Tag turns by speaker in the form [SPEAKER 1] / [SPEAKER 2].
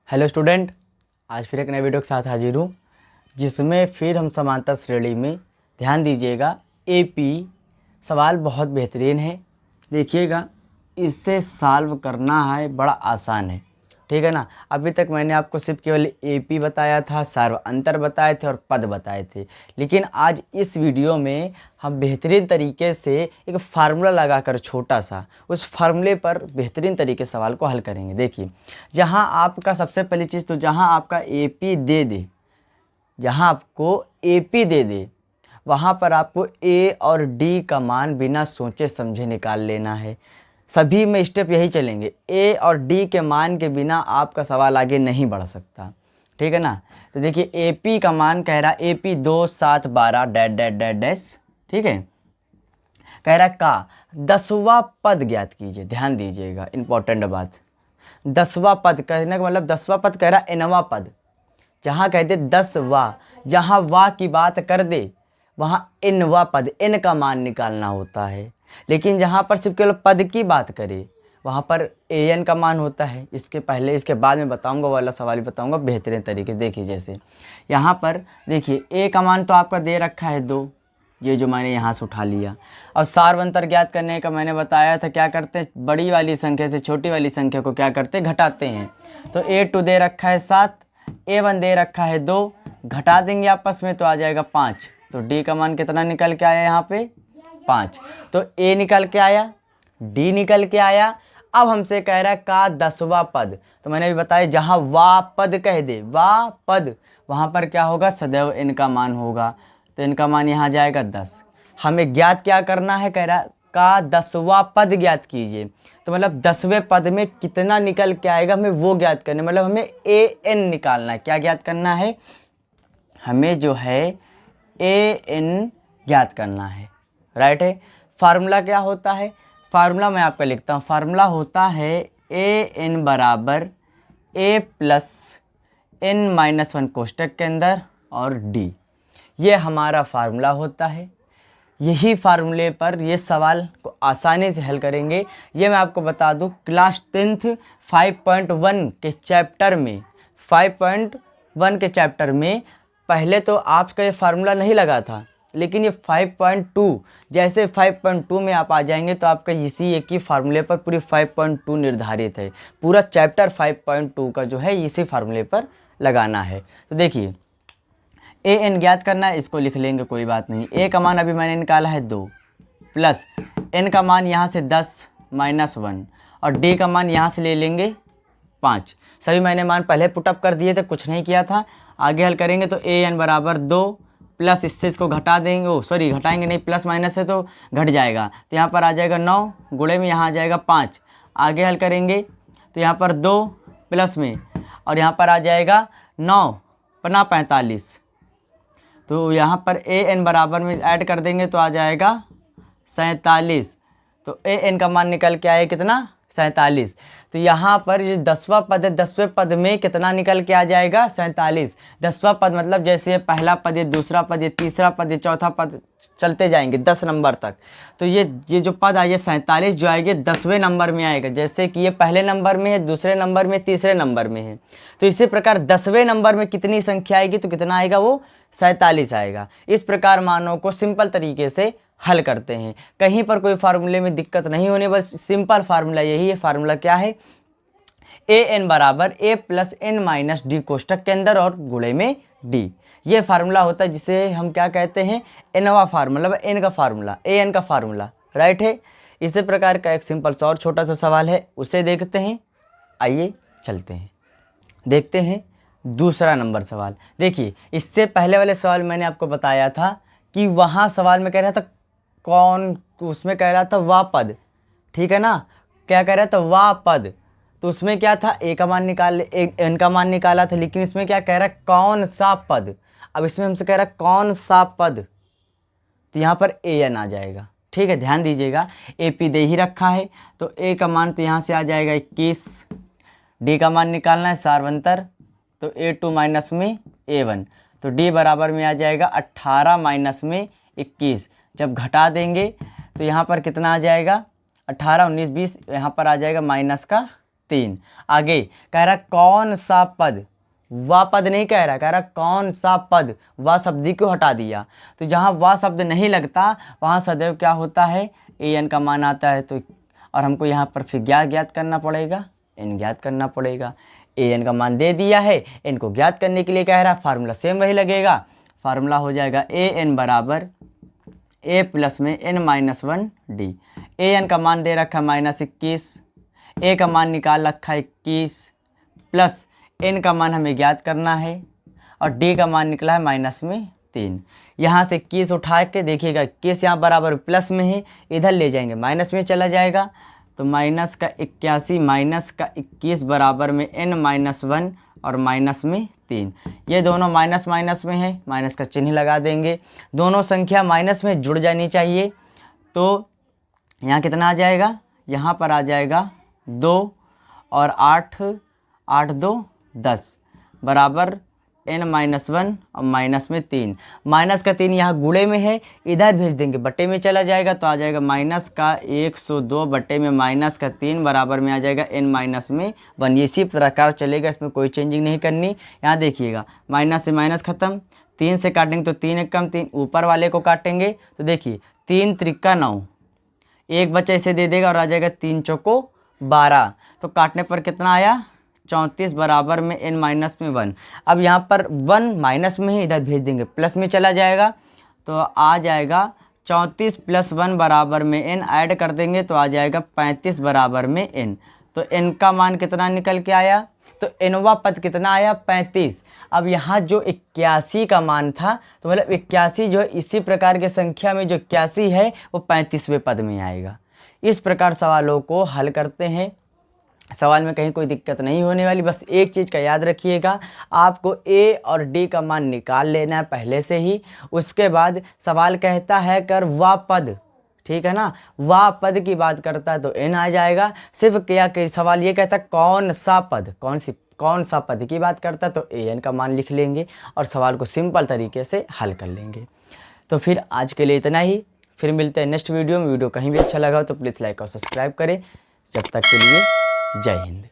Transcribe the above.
[SPEAKER 1] Hello student, आज फिर एक नए वीडियो के साथ हाजिर हूँ जिसमें फिर हम समांतर श्रेणी में ध्यान दीजिएगा। एपी सवाल बहुत बेहतरीन है, देखिएगा इससे सॉल्व करना है, बड़ा आसान है, ठीक है ना। अभी तक मैंने आपको सिर्फ केवल एपी बताया था, सार्व अंतर बताए थे और पद बताए थे, लेकिन आज इस वीडियो में हम बेहतरीन तरीके से एक फार्मूला लगाकर छोटा सा उस फार्मूले पर बेहतरीन तरीके से सवाल को हल करेंगे। देखिए, जहां आपका सबसे पहली चीज़ तो जहां आपका एपी दे दे, जहां आपको एपी दे दे वहां पर आपको ए और डी का मान बिना सोचे समझे निकाल लेना है। सभी में स्टेप यही चलेंगे, ए और डी के मान के बिना आपका सवाल आगे नहीं बढ़ सकता, ठीक है ना। तो देखिए एपी का मान कह रहा है AP 2 7 12 dash dash dash dash, ठीक है। कह रहा का 10वां पद ज्ञात कीजिए। ध्यान दीजिएगा, इंपॉर्टेंट बात, 10वां पद कहने का मतलब 10वां पद कह रहा है nवां पद। जहाँ कह दे 10वां, जहाँ वाह की बात कर दे वहाँ nवां पद, n का मान निकालना होता है। लेकिन जहाँ पर सिर्फ केवल पद की बात करे वहाँ पर an का मान होता है। इसके पहले इसके बाद में बताऊंगा, वाला सवाल बताऊंगा बेहतरीन तरीके। देखिए जैसे यहाँ पर देखिए a का मान तो आपका दे रखा है 2, ये जो मैंने यहाँ से उठा लिया। और सार्व अंतर ज्ञात करने का मैंने बताया था, क्या करते हैं, बड़ी वाली संख्या से छोटी वाली संख्या को क्या करते हैं, घटाते हैं। तो a2 दे रखा है 7, a1 दे रखा है 2, घटा देंगे आपस में तो आ जाएगा 5। तो d का मान कितना निकल के आया यहाँ पे 5। तो a निकल के आया, d निकल के आया। अब हमसे कह रहा है का 10वां पद, तो मैंने भी बताया जहाँ वा पद कह दे, वा पद, वहाँ पर क्या होगा, सदैव n का मान होगा। तो इनका मान यहाँ जाएगा 10। हमें ज्ञात क्या करना है, कह रहा का 10वां पद ज्ञात कीजिए। तो मतलब 10वें पद में कितना निकल के आएगा हमें वो ज्ञात करना, मतलब हमें an निकालना है। क्या ज्ञात करना है, हमें जो है an ज्ञात करना है, राइट है। फार्मूला क्या होता है, फार्मूला मैं आपका लिखता हूँ। फार्मूला होता है an बराबर a प्लस n-1 कोष्टक के अंदर और d, ये हमारा फार्मूला होता है। यही फार्मूले पर ये सवाल को आसानी से हल करेंगे। ये मैं आपको बता दूं, क्लास 10th 5.1 के चैप्टर में 5.1 के चैप्टर में पहले तो आपका ये फार्मूला नहीं लगा था, लेकिन ये 5.2 जैसे 5.2 में आप आ जाएंगे तो आपका इसी एक ही फार्मूले पर पूरी 5.2 निर्धारित है। पूरा चैप्टर 5.2 का जो है इसी फार्मूले पर लगाना है। तो देखिए an ज्ञात करना है, इसको लिख लेंगे, कोई बात नहीं। a का मान अभी मैंने निकाला है 2 प्लस n का मान यहाँ से 10 -1 और d का मान यहाँ से ले लेंगे 5। सभी मैंने मान पहले पुटअप कर दिए थे, कुछ नहीं किया था। आगे हल करेंगे तो an बराबर 2 प्लस इससे इसको घटा देंगे, ओ सॉरी घटाएंगे नहीं, प्लस माइनस है तो घट जाएगा। तो यहाँ पर आ जाएगा 9, गुणे में यहाँ आ जाएगा 5। आगे हल करेंगे तो यहाँ पर 2 प्लस में और यहाँ पर आ जाएगा 9 पना 45। तो यहाँ पर an बराबर में ऐड कर देंगे तो आ जाएगा 47। तो an का मान निकल के आए कितना, 47। तो यहाँ पर ये 10वां पद है, 10वें पद में कितना निकल के आ जाएगा, 47। 10वां पद मतलब जैसे ये पहला पद, ये दूसरा पद, ये तीसरा पद, ये चौथा पद, चलते जाएंगे 10 नंबर तक। तो ये जो पद आए 47 जो आएंगे 10वें नंबर में आएगा। जैसे कि ये पहले नंबर में है, दूसरे नंबर में, तीसरे नंबर में है। तो इसी प्रकार 10वें नंबर में कितनी संख्या आएगी तो कितना आएगा, वो 47 आएगा। इस प्रकार मानों को सिंपल तरीके से हल करते हैं, कहीं पर कोई फार्मूले में दिक्कत नहीं होने, बस सिंपल फार्मूला यही है। फार्मूला क्या है, an बराबर a प्लस n-d कोष्टक के अंदर और गुणे में d, ये फार्मूला होता है जिसे हम क्या कहते हैं, nवां फार्मूला, n का फार्मूला, an का फार्मूला, राइट है। इसी प्रकार का एक सिंपल सा और छोटा सा सवाल है, उसे देखते हैं। आइए चलते हैं, देखते हैं दूसरा नंबर सवाल। देखिए इससे पहले वाले सवाल मैंने आपको बताया था कि वहाँ सवाल में कह रहा था कौन, उसमें कह रहा था वा पद, ठीक है ना। क्या कह रहा था, वा पद, तो उसमें क्या था, a का मान निकाल, n का मान निकाला था, लेकिन इसमें क्या कह रहा है, कौन सा पद। अब इसमें हमसे कह रहा है कौन सा पद, तो यहाँ पर an आ जाएगा, ठीक है। ध्यान दीजिएगा ap दे ही रखा है, तो a का मान तो यहाँ से आ जाएगा 21, d का मान निकालना है सार्वंतर, तो a2 माइनस में a1, तो d बराबर में आ जाएगा 18 माइनस में 21। जब घटा देंगे तो यहाँ पर कितना आ जाएगा, 18 19 20, यहाँ पर आ जाएगा माइनस का 3। आगे कह रहा कौन सा पद, वह पद नहीं कह रहा, कह रहा कौन सा पद, वह शब्द क्यों हटा दिया। तो जहाँ वह शब्द नहीं लगता वहाँ सदैव क्या होता है, an का मान आता है। तो और हमको यहाँ पर फिर ज्ञात करना पड़ेगा, n ज्ञात करना पड़ेगा। an का मान दे दिया है, n को ज्ञात करने के लिए कह रहा, फार्मूला सेम वही लगेगा। फार्मूला हो जाएगा an बराबर a प्लस में n-1d। an का मान दे रखा -21, a का मान निकाल रखा 21 प्लस n का मान हमें ज्ञात करना है और d का मान निकला है -3। यहाँ से 21 उठा के देखिएगा, 21 यहाँ बराबर प्लस में है, इधर ले जाएंगे माइनस में चला जाएगा। तो माइनस का 81 माइनस का 21 बराबर में n-1 और -3। ये दोनों माइनस माइनस में है, माइनस का चिन्ह लगा देंगे। दोनों संख्या माइनस में जुड़ जानी चाहिए। तो यहाँ कितना आ जाएगा, यहाँ पर आ जाएगा 2 और 8, 8 2 10 बराबर n-1 और -3। माइनस का 3 यहाँ गुणे में है, इधर भेज देंगे बटे में चला जाएगा। तो आ जाएगा माइनस का 102 बटे में माइनस का 3 बराबर में आ जाएगा n-1। इसी प्रकार चलेगा, इसमें कोई चेंजिंग नहीं करनी। यहाँ देखिएगा माइनस से माइनस खत्म, 3 से काटेंगे तो 3 एक कम 3, ऊपर वाले को काटेंगे तो देखिए 3 त्रिका 9, एक बच्चा इसे दे देगा और आ जाएगा 3 चौको 12। तो काटने पर कितना आया 34 बराबर में n-1। अब यहाँ पर 1 माइनस में ही, इधर भेज देंगे प्लस में चला जाएगा। तो आ जाएगा 34 + 1 बराबर में n, ऐड कर देंगे तो आ जाएगा 35 बराबर में n। तो n का मान कितना निकल के आया, तो nवा पद कितना आया 35। अब यहाँ जो 81 का मान था, तो मतलब 81 जो है इसी प्रकार के संख्या में जो 81 है वो 35वें पद में आएगा। इस प्रकार सवालों को हल करते हैं। सवाल में कहीं कोई दिक्कत नहीं होने वाली। बस एक चीज़ का याद रखिएगा, आपको a और d का मान निकाल लेना है पहले से ही। उसके बाद सवाल कहता है कर वह पद, ठीक है ना, वह पद की बात करता है तो n आ जाएगा। सिर्फ क्या कि सवाल ये कहता है कौन सा पद, कौन सा पद की बात करता है तो an का मान लिख लेंगे और सवाल को सिंपल तरीके से हल कर लेंगे। तो फिर आज के लिए इतना ही, फिर मिलते हैं नेक्स्ट वीडियो में। वीडियो कहीं भी अच्छा लगा हो तो प्लीज़ लाइक और सब्सक्राइब करें। जब तक के लिए जय हिंद।